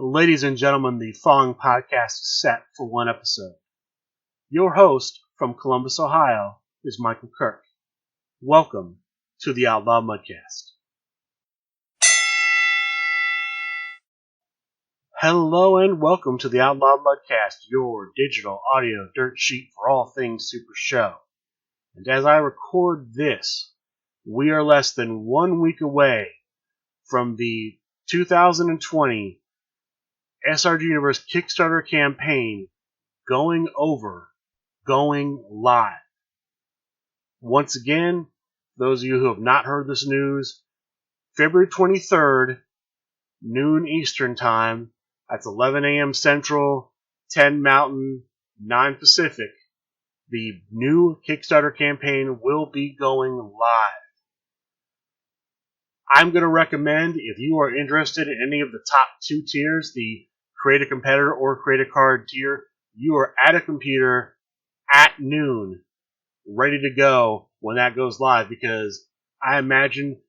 Ladies and gentlemen, the following podcast is set for one episode. Your host from Columbus, Ohio, is Michael Kirk. Welcome to the Outlaw Mudcast. Hello and welcome to the Outlaw Mudcast, your digital audio dirt sheet for all things Supershow. And as I record this, we are less than 1 week away from the 2020 SRG Universe Kickstarter campaign going live. Once again, those of you who have not heard this news, February 23rd, noon Eastern Time, that's 11 a.m. Central, 10 Mountain, 9 Pacific, the new Kickstarter campaign will be going live. I'm going to recommend, if you are interested in any of the top two tiers, the Create a Competitor or Create a Card tier, you are at a computer at noon, ready to go when that goes live, because I imagine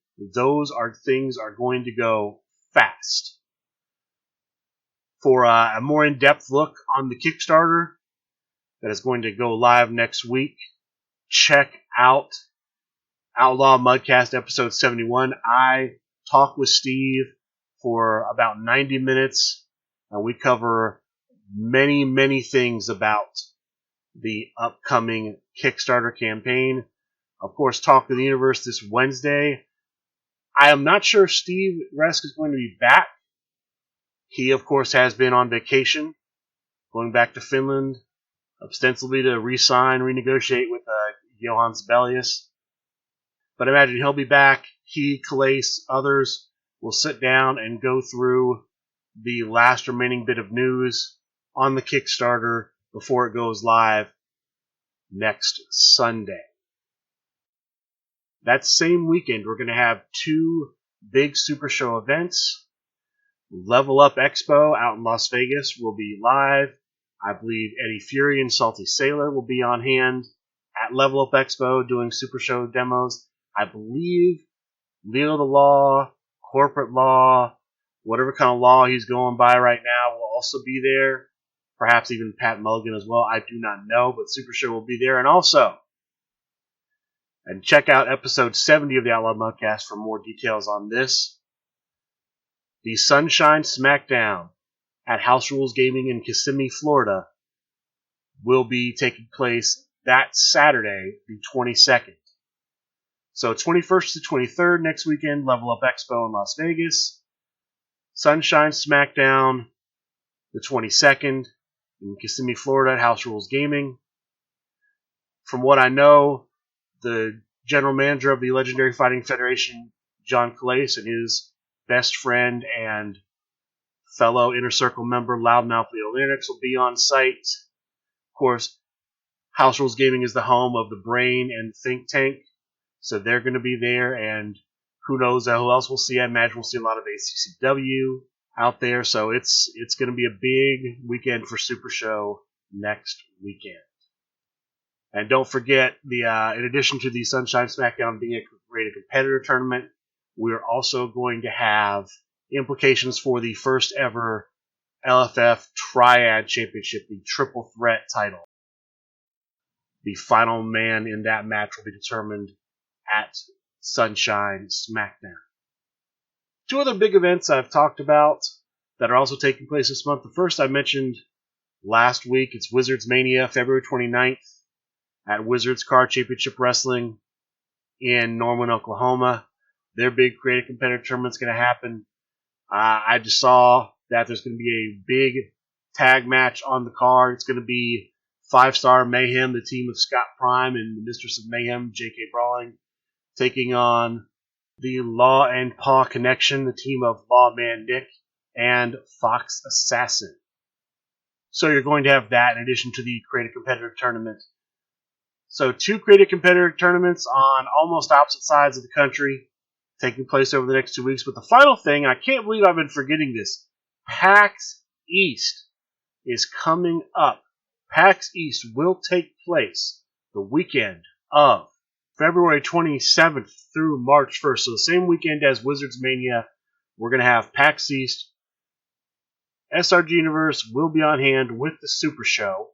things are going to go fast. For a more in-depth look on the Kickstarter that is going to go live next week, check out Outlaw Mudcast episode 71. I talk with Steve for about 90 minutes. And we cover many things about the upcoming Kickstarter campaign. Of course, Talk of the Universe this Wednesday. I am not sure if Steve Resk is going to be back. He, of course, has been on vacation, going back to Finland, ostensibly to renegotiate with Johan Sibelius. But I imagine he'll be back. He, Calais, others will sit down and go through the last remaining bit of news on the Kickstarter before it goes live next Sunday. That same weekend, we're going to have two big Supershow events. Level Up Expo out in Las Vegas will be live. I believe Eddie Fury and Salty Sailor will be on hand at Level Up Expo doing Supershow demos. I believe Leo the Law, Corporate Law, whatever kind of law he's going by right now will also be there. Perhaps even Pat Mulligan as well. I do not know, but Supershow will be there. And check out episode 70 of the Outlaw Mudcast for more details on this. The Sunshine Smackdown at House Rules Gaming in Kissimmee, Florida will be taking place that Saturday, the 22nd. So 21st to 23rd next weekend, Level Up Expo in Las Vegas. Sunshine Smackdown, the 22nd, in Kissimmee, Florida, at House Rules Gaming. From what I know, the general manager of the Legendary Fighting Federation, John Calais, and his best friend and fellow Inner Circle member, Loudmouth Leo Linux, will be on site. Of course, House Rules Gaming is the home of the Brain and Think Tank, so they're going to be there, and who knows who else we'll see. I imagine we'll see a lot of ACCW out there. So it's going to be a big weekend for Supershow next weekend. And don't forget, in addition to the Sunshine Smackdown being a Create a Competitor tournament, we're also going to have implications for the first ever LFF Triad Championship, the Triple Threat title. The final man in that match will be determined at Sunshine Smackdown. Two other big events I've talked about that are also taking place this month. The first I mentioned last week, it's Wizards Mania, February 29th at Wizards Card Championship Wrestling in Norman, Oklahoma. Their big Create a Competitor tournament's going to happen. I just saw that there's going to be a big tag match on the card. It's going to be 5-Star Mayhem, the team of Scott Prime and the Mistress of Mayhem, J.K. Brawling, taking on the Law and Paw Connection, the team of Lawman Nick and Fox Assassin. So you're going to have that in addition to the Create a Competitor tournament. So two Create a Competitor tournaments on almost opposite sides of the country taking place over the next 2 weeks. But the final thing, I can't believe I've been forgetting this, PAX East is coming up. PAX East will take place the weekend of February 27th through March 1st. So the same weekend as Wizards Mania, we're going to have PAX East SRG Universe will be on hand with the Supershow.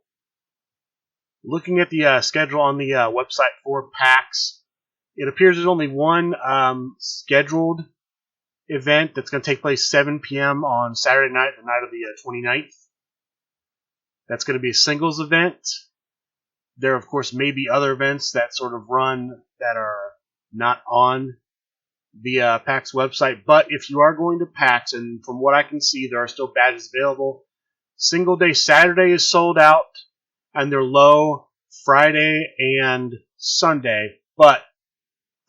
Looking at the schedule on the website for PAX, it appears there's only one scheduled event that's going to take place 7 p.m. on Saturday night, the night of the 29th. That's going to be a singles event. There, of course, may be other events that sort of run that are not on the PAX website. But if you are going to PAX, and from what I can see, there are still badges available. Single day Saturday is sold out, and they're low Friday and Sunday. But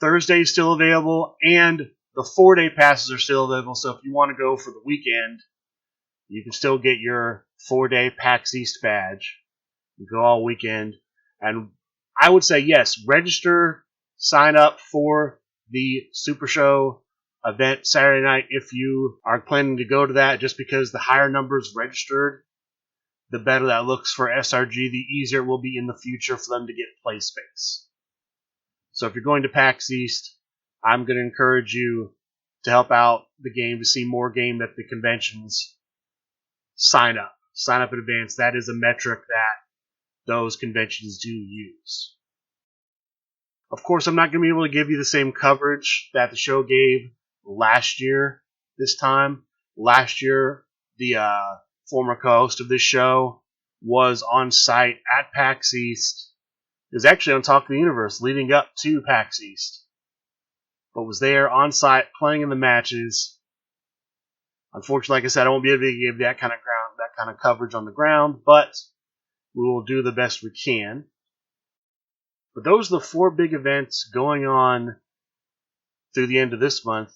Thursday is still available, and the 4-day passes are still available. So if you want to go for the weekend, you can still get your 4-day PAX East badge. You go all weekend. And I would say, yes, register, sign up for the Supershow event Saturday night if you are planning to go to that, just because the higher numbers registered, the better that looks for SRG, the easier it will be in the future for them to get play space. So if you're going to PAX East, I'm going to encourage you to help out the game, to see more game at the conventions. Sign up. Sign up in advance. That is a metric that those conventions do use. Of course, I'm not going to be able to give you the same coverage that the show gave last year this time. Last year, the former co-host of this show was on site at PAX East. He was actually on Talk of the Universe leading up to PAX East, but was there on site playing in the matches. Unfortunately, like I said, I won't be able to give that kind of coverage on the ground, but we will do the best we can. But those are the 4 big events going on through the end of this month.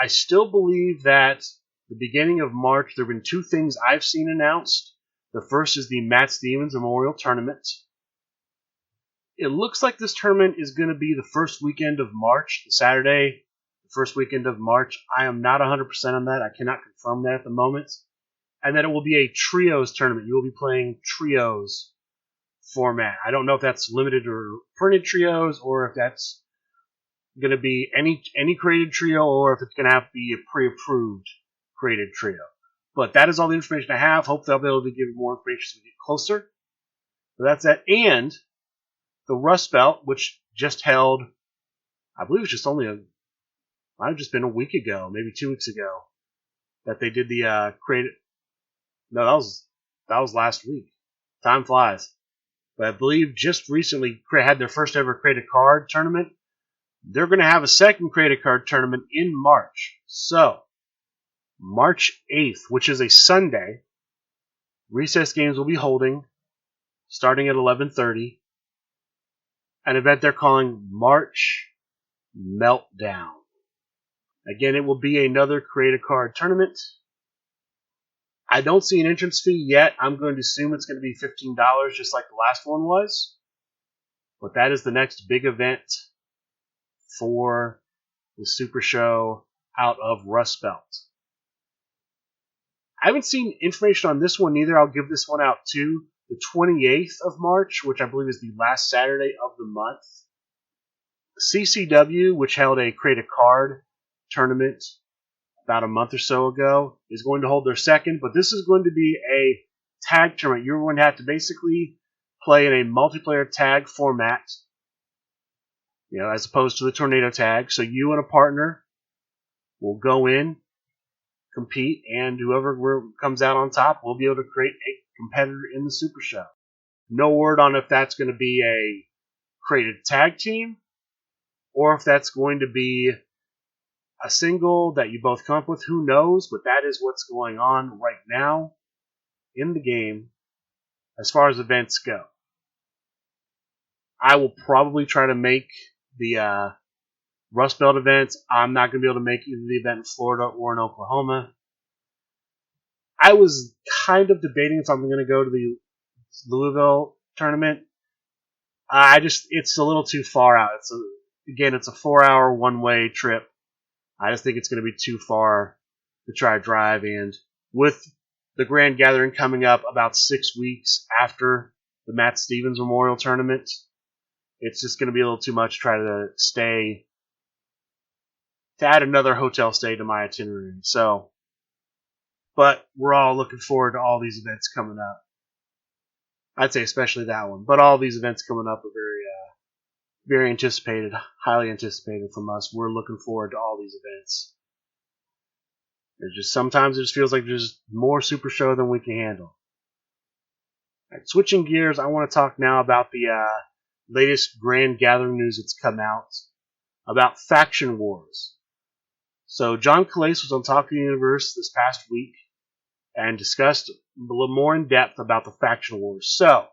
I still believe that the beginning of March, there have been 2 things I've seen announced. The first is the Matt Stevens Memorial Tournament. It looks like this tournament is going to be the first weekend of March, the Saturday, the first weekend of March. I am not 100% on that. I cannot confirm that at the moment. And that it will be a trios tournament. You will be playing trios format. I don't know if that's limited or printed trios, or if that's going to be any created trio, or if it's going to have to be a pre-approved created trio. But that is all the information I have. Hopefully I'll be able to give you more information as we get closer. But that's that. And the Rust Belt, which just held, I believe it's just might have just been a week ago, maybe 2 weeks ago, that they did the created. No, that was last week. Time flies. But I believe just recently had their first ever created card tournament. They're going to have a second created card tournament in March. So, March 8th, which is a Sunday, Recess Games will be holding, starting at 11:30, an event they're calling March Meltdown. Again, it will be another created card tournament. I don't see an entrance fee yet. I'm going to assume it's going to be $15, just like the last one was. But that is the next big event for the Supershow out of Rust Belt. I haven't seen information on this one either. I'll give this one out too. The 28th of March, which I believe is the last Saturday of the month. CCW, which held a Create a Card tournament about a month or so ago, is going to hold their second, but this is going to be a tag tournament. You're going to have to basically play in a multiplayer tag format, as opposed to the tornado tag. So you and a partner will go in, compete, and whoever comes out on top will be able to create a competitor in the Super Show. No word on if that's going to be a created tag team or if that's going to be a single that you both come up with. Who knows? But that is what's going on right now in the game as far as events go. I will probably try to make the Rust Belt events. I'm not going to be able to make either the event in Florida or in Oklahoma. I was kind of debating if I'm going to go to the Louisville tournament. It's a little too far out. It's a 4-hour one-way trip. I just think it's going to be too far to try to drive. And with the Grand Gathering coming up about 6 weeks after the Matt Stevens Memorial Tournament, it's just going to be a little too much to try to add another hotel stay to my itinerary. So, But we're all looking forward to all these events coming up. I'd say especially that one. But all these events coming up are very anticipated, highly anticipated from us. We're looking forward to all these events. Sometimes it just feels like there's more Super Show than we can handle. Right, switching gears, I want to talk now about the latest Grand Gathering news that's come out about Faction Wars. So John Calais was on Talk of the Universe this past week and discussed a little more in depth about the Faction Wars. So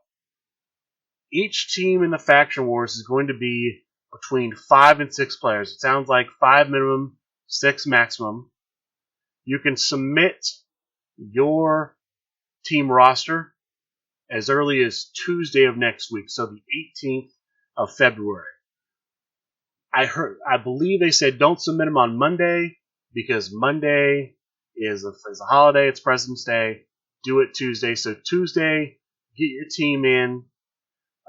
each team in the Faction Wars is going to be between 5 and 6 players. It sounds like 5 minimum, 6 maximum. You can submit your team roster as early as Tuesday of next week, so the 18th of February. I believe they said don't submit them on Monday because Monday is a holiday. It's President's Day. Do it Tuesday. So Tuesday, get your team in.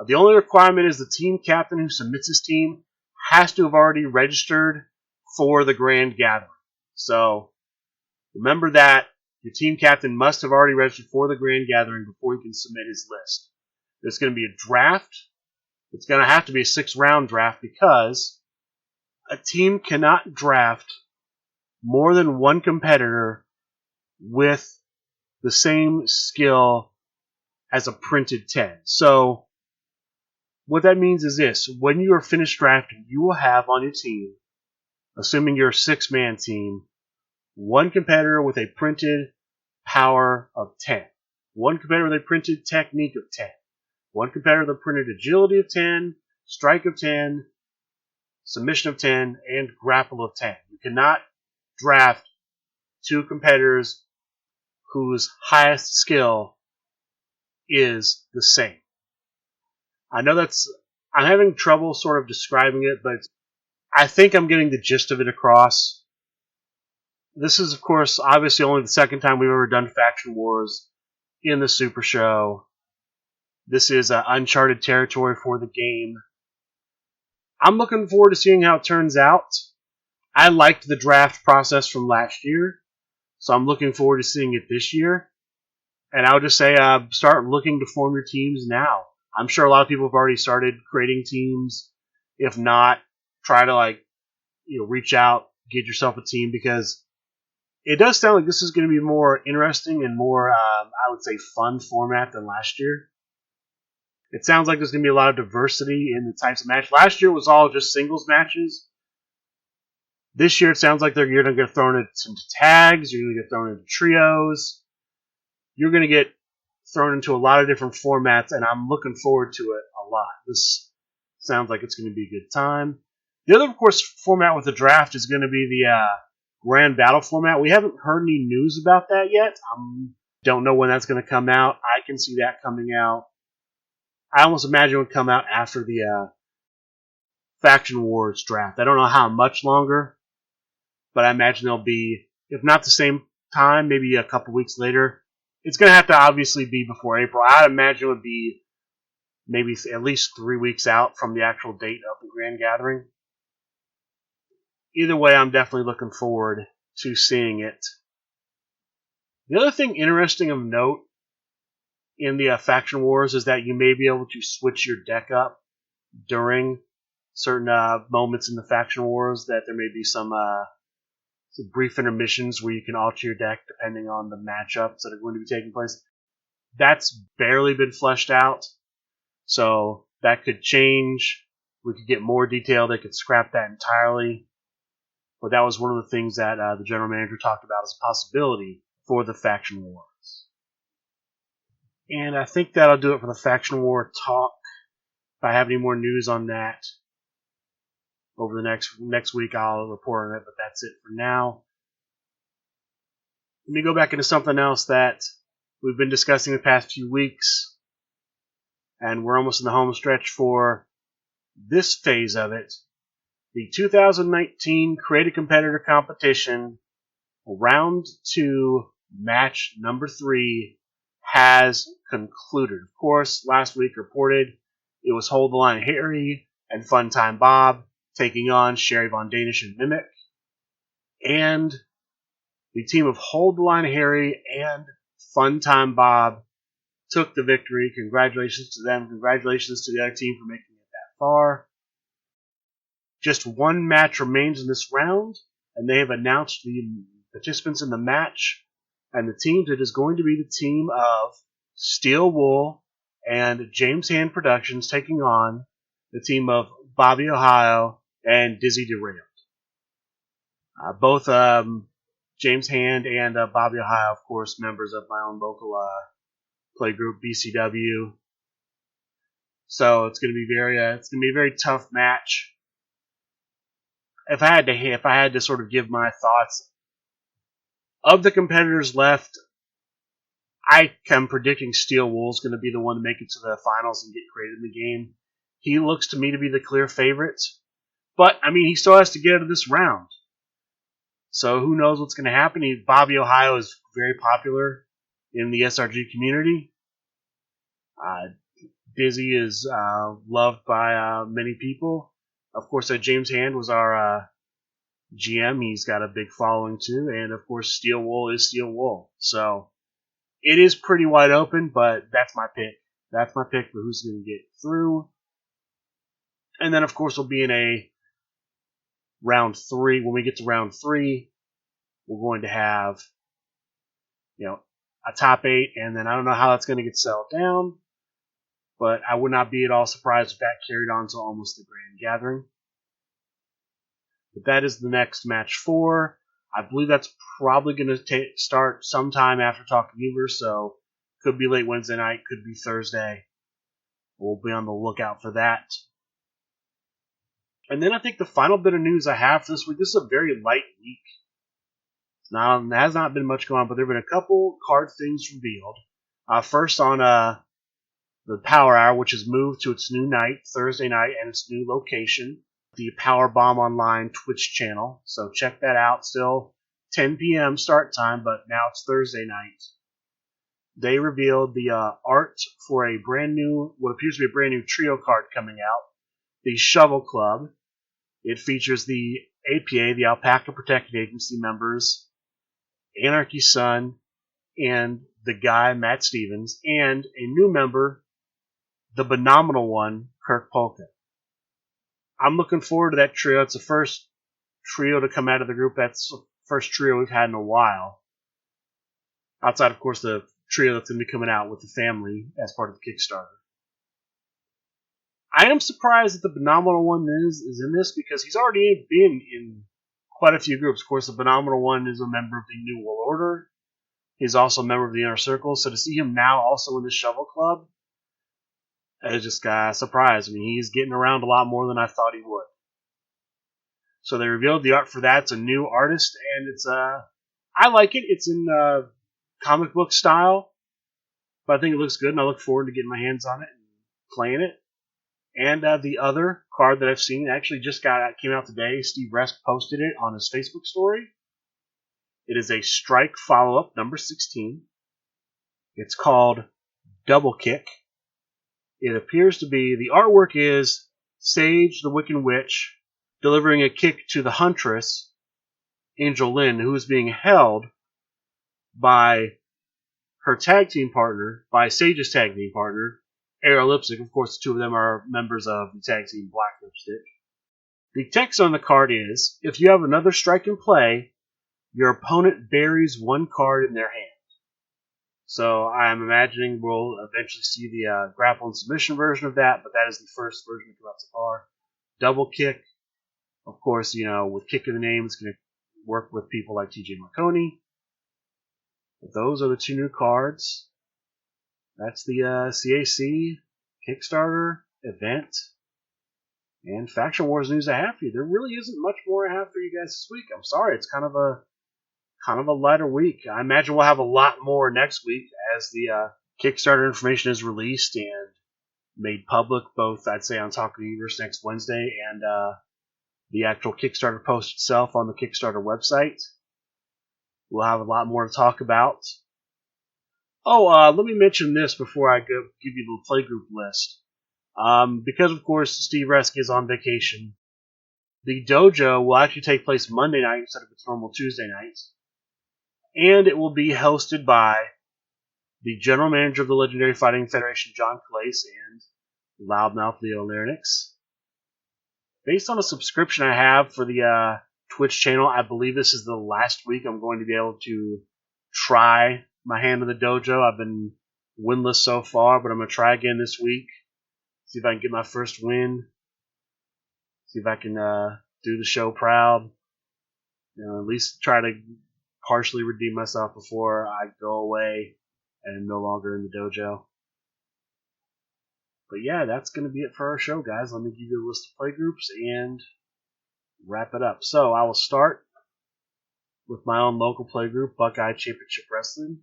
The only requirement is the team captain who submits his team has to have already registered for the Grand Gathering. So remember that your team captain must have already registered for the Grand Gathering before he can submit his list. There's going to be a draft. It's going to have to be a 6-round draft because a team cannot draft more than one competitor with the same skill as a printed 10. So what that means is this. When you are finished drafting, you will have on your team, assuming you're a 6-man team, one competitor with a printed power of 10. One competitor with a printed technique of 10. One competitor with a printed agility of 10, strike of 10, submission of 10, and grapple of 10. You cannot draft 2 competitors whose highest skill is the same. I know I'm having trouble sort of describing it, but I think I'm getting the gist of it across. This is, of course, obviously only the second time we've ever done Faction Wars in the Super Show. This is uncharted territory for the game. I'm looking forward to seeing how it turns out. I liked the draft process from last year, so I'm looking forward to seeing it this year. And I would just say start looking to form your teams now. I'm sure a lot of people have already started creating teams. If not, try to reach out, get yourself a team, because it does sound like this is going to be more interesting and more, I would say, fun format than last year. It sounds like there's going to be a lot of diversity in the types of match. Last year was all just singles matches. This year it sounds like you're going to get thrown into tags, you're going to get thrown into trios. You're going to get thrown into a lot of different formats, and I'm looking forward to it a lot. This sounds like it's going to be a good time. The other, of course, format with the draft is going to be the Grand Battle format. We haven't heard any news about that yet. Don't know when that's going to come out. I can see that coming out. I almost imagine it would come out after the Faction Wars draft. I don't know how much longer, but I imagine they'll be, if not the same time, maybe a couple weeks later. It's going to have to obviously be before April. I'd imagine it would be maybe at least 3 weeks out from the actual date of the Grand Gathering. Either way, I'm definitely looking forward to seeing it. The other thing interesting of note in the Faction Wars is that you may be able to switch your deck up during certain moments in the Faction Wars, that there may be some brief intermissions where you can alter your deck depending on the matchups that are going to be taking place. That's barely been fleshed out, so that could change. We could get more detail. They could scrap that entirely. But that was one of the things that the general manager talked about as a possibility for the Faction Wars. And I think that'll do it for the Faction War talk. If I have any more news on that over the next week, I'll report on it, but that's it for now. Let me go back into something else that we've been discussing the past few weeks, and we're almost in the home stretch for this phase of it. The 2019 Create a Competitor Competition, Round 2, Match Number 3, has concluded. Of course, last week reported it was Hold the Line Harry and Funtime Bob taking on Sherry Von Danish and Mimic. And The team of Hold the Line Harry and Fun Time Bob took the victory. Congratulations to them. Congratulations to the other team for making it that far. Just one match remains in this round, and they have announced the participants in the match. And the teams, it is going to be the team of Steel Wool and James Hand Productions taking on the team of Bobby Ohio and Dizzy Derailed. Both James Hand and Bobby Ohio, of course, members of my own local play group, BCW. So it's going to be a very tough match. If I had to sort of give my thoughts of the competitors left, I am predicting Steel Wool is going to be the one to make it to the finals and get created in the game. He looks to me to be the clear favorite, but I mean he still has to get out of this round. So who knows what's going to happen? Bobby Ohio is very popular in the SRG community. Dizzy is loved by many people. Of course, James Hand was our GM. He's got a big following too. And of course, Steel Wool is Steel Wool. So it is pretty wide open, but that's my pick. That's my pick for who's going to get through. And then, of course, we'll be in a round 3. When we get to round 3, we're going to have, a top 8, and then I don't know how that's going to get settled down, but I would not be at all surprised if that carried on to almost the grand gathering. But that is the next match 4. I believe that's probably going to start sometime after Talking Uber, so could be late Wednesday night, could be Thursday. We'll be on the lookout for that. And then I think the final bit of news I have for this week, this is a very light week. Now, there has not been much going on, but there have been a couple card things revealed. First on the Power Hour, which has moved to its new night, Thursday night, and its new location, the Power Bomb Online Twitch channel. So check that out. Still 10 p.m. start time, but now it's Thursday night. They revealed the art for a brand new, what appears to be a brand new trio card coming out, the Shovel Club. It features the APA, the Alpaca Protected Agency members, Anarchy Sun, and the guy, Matt Stevens, and a new member, the phenomenal one, Kirk Polka. I'm looking forward to that trio. It's the first trio to come out of the group. That's the first trio we've had in a while. Outside, of course, the trio that's going to be coming out with the family as part of the Kickstarter. I am surprised that the phenomenal one is in this because he's already been in quite a few groups. Of course, the phenomenal one is a member of the New World Order. He's also a member of the Inner Circle. So to see him now also in the Shovel Club, it's just a surprise. I mean, he's getting around a lot more than I thought he would. So they revealed the art for that. It's a new artist, and it's I like it. It's in comic book style, but I think it looks good, and I look forward to getting my hands on it and playing it. And the other card that I've seen actually just came out today. Steve Resk posted it on his Facebook story. It is a Strike follow-up, number 16. It's called Double Kick. It appears to be, the artwork is Sage the Wiccan Witch delivering a kick to the Huntress, Angel Lynn, who is being held by her tag team partner, by Sage's tag team partner, Arrow Lipstick. Of course, the two of them are members of the tag team Black Lipstick. The text on the card is, if you have another strike in play, your opponent buries one card in their hand. So I'm imagining we'll eventually see the grapple and submission version of that, but that is the first version to come out so far. Double Kick, of course, with Kick in the name, it's going to work with people like TJ Marconi. But those are the two new cards. That's the CAC Kickstarter event and Faction Wars news I have for you. There really isn't much more I have for you guys this week. I'm sorry, it's kind of a lighter week. I imagine we'll have a lot more next week as the Kickstarter information is released and made public, both I'd say on Talk of the Universe next Wednesday and the actual Kickstarter post itself on the Kickstarter website. We'll have a lot more to talk about. Let me mention this before I go give you the playgroup list. Because, of course, Steve Resk is on vacation, the dojo will actually take place Monday night instead of its normal Tuesday night. And it will be hosted by the general manager of the Legendary Fighting Federation, John Clace, and Loudmouth Leo Larynx. Based on a subscription I have for the Twitch channel, I believe this is the last week I'm going to be able to try my hand in the dojo. I've been winless so far, but I'm going to try again this week. See if I can get my first win. See if I can do the show proud. At least try to partially redeem myself before I go away and am no longer in the dojo. But yeah, that's going to be it for our show, guys. Let me give you a list of playgroups and wrap it up. So I will start with my own local playgroup, Buckeye Championship Wrestling.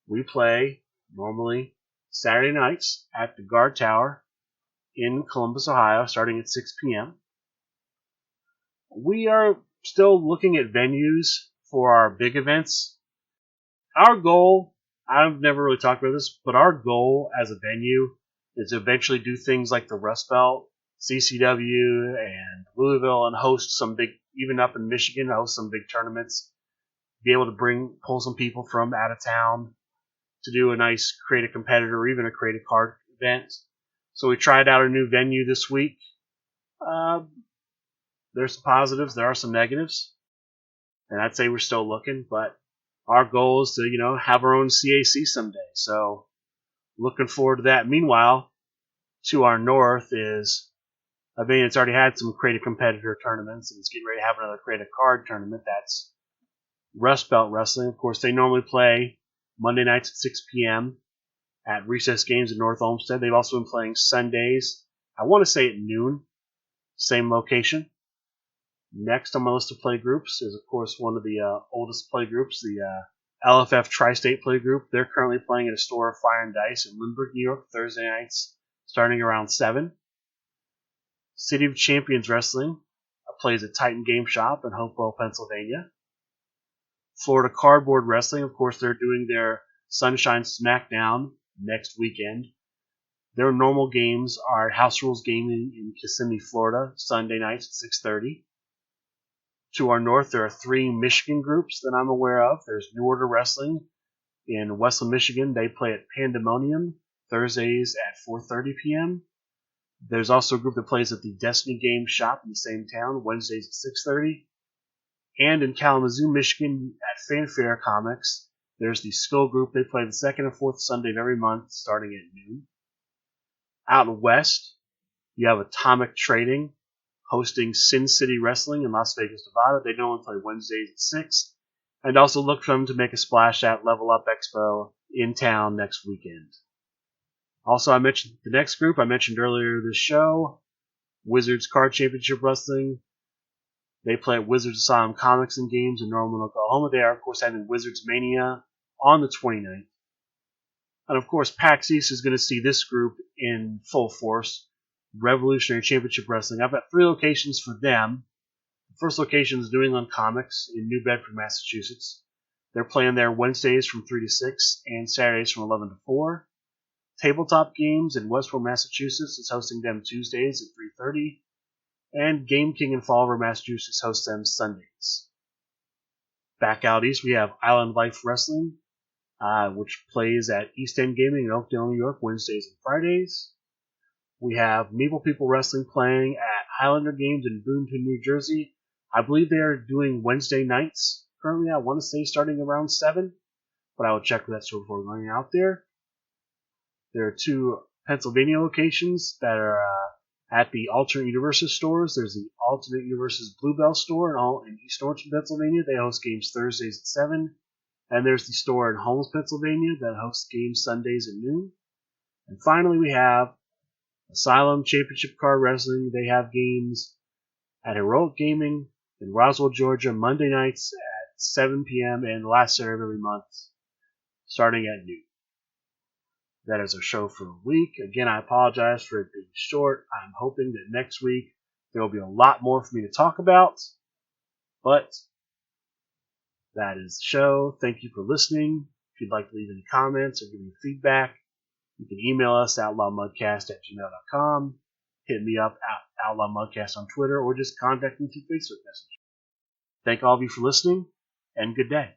We play normally Saturday nights at the Guard Tower in Columbus, Ohio, starting at 6 p.m. We are still looking at venues for our big events. Our goal, I've never really talked about this, but our goal as a venue is to eventually do things like the Rust Belt, CCW, and Louisville, and host some big, even up in Michigan, host some big tournaments. Be able to pull some people from out of town to do a nice create a competitor or even a create a card event. So we tried out a new venue this week. There's some positives, there are some negatives, and I'd say we're still looking, but our goal is to, have our own CAC someday. So looking forward to that. Meanwhile, to our north is a venue that's already had some create a competitor tournaments, and it's getting ready to have another create a card tournament. That's Rust Belt Wrestling. Of course, they normally play Monday nights at 6 p.m. at Recess Games in North Olmsted. They've also been playing Sundays, I want to say at noon, same location. Next on my list of play groups is, of course, one of the oldest play groups, the LFF Tri-State Play Group. They're currently playing at a store of Fire and Dice in Lindbergh, New York, Thursday nights, starting around 7. City of Champions Wrestling plays at Titan Game Shop in Hopewell, Pennsylvania. Florida Cardboard Wrestling, of course, they're doing their Sunshine Smackdown next weekend. Their normal games are at House Rules Gaming in Kissimmee, Florida, Sunday nights at 6:30. To our north, there are 3 Michigan groups that I'm aware of. There's New Order Wrestling in Westland, Michigan. They play at Pandemonium Thursdays at 4:30 p.m. There's also a group that plays at the Destiny Game Shop in the same town, Wednesdays at 6:30. And in Kalamazoo, Michigan, at Fanfare Comics, there's the Skull Group. They play the second and fourth Sunday of every month, starting at noon. Out west, you have Atomic Trading, hosting Sin City Wrestling in Las Vegas, Nevada. They normally play Wednesdays at 6. And also look for them to make a splash at Level Up Expo in town next weekend. Also, I mentioned the next group I mentioned earlier this show, Wizards Card Championship Wrestling. They play at Wizards Asylum Comics and Games in Norman, Oklahoma. They are, of course, having Wizards Mania on the 29th. And, of course, PAX East is going to see this group in full force, Revolutionary Championship Wrestling. I've got 3 locations for them. The first location is New England Comics in New Bedford, Massachusetts. They're playing there Wednesdays from 3 to 6 and Saturdays from 11 to 4. Tabletop Games in Westport, Massachusetts is hosting them Tuesdays at 3:30. And Game King in Fall River, Massachusetts hosts them Sundays. Back out east, we have Island Life Wrestling, which plays at East End Gaming in Oakdale, New York, Wednesdays and Fridays. We have Maple People Wrestling playing at Highlander Games in Boonton, New Jersey. I believe they are doing Wednesday nights currently. I want to say starting around 7, but I will check that store before going out there. There are 2 Pennsylvania locations that are at the Alternate Universes stores. There's the Alternate Universes Bluebell store in East Orange, Pennsylvania. They host games Thursdays at 7. And there's the store in Holmes, Pennsylvania that hosts games Sundays at noon. And finally, we have Asylum Championship Card Wrestling. They have games at Heroic Gaming in Roswell, Georgia, Monday nights at 7 p.m. and the last Saturday of every month, starting at noon. That is our show for the week. Again, I apologize for it being short. I'm hoping that next week there will be a lot more for me to talk about. But that is the show. Thank you for listening. If you'd like to leave any comments or give me feedback, you can email us at outlawmudcast@gmail.com. Hit me up at Outlaw Mudcast on Twitter, or just contact me through Facebook Messenger. Thank all of you for listening, and good day.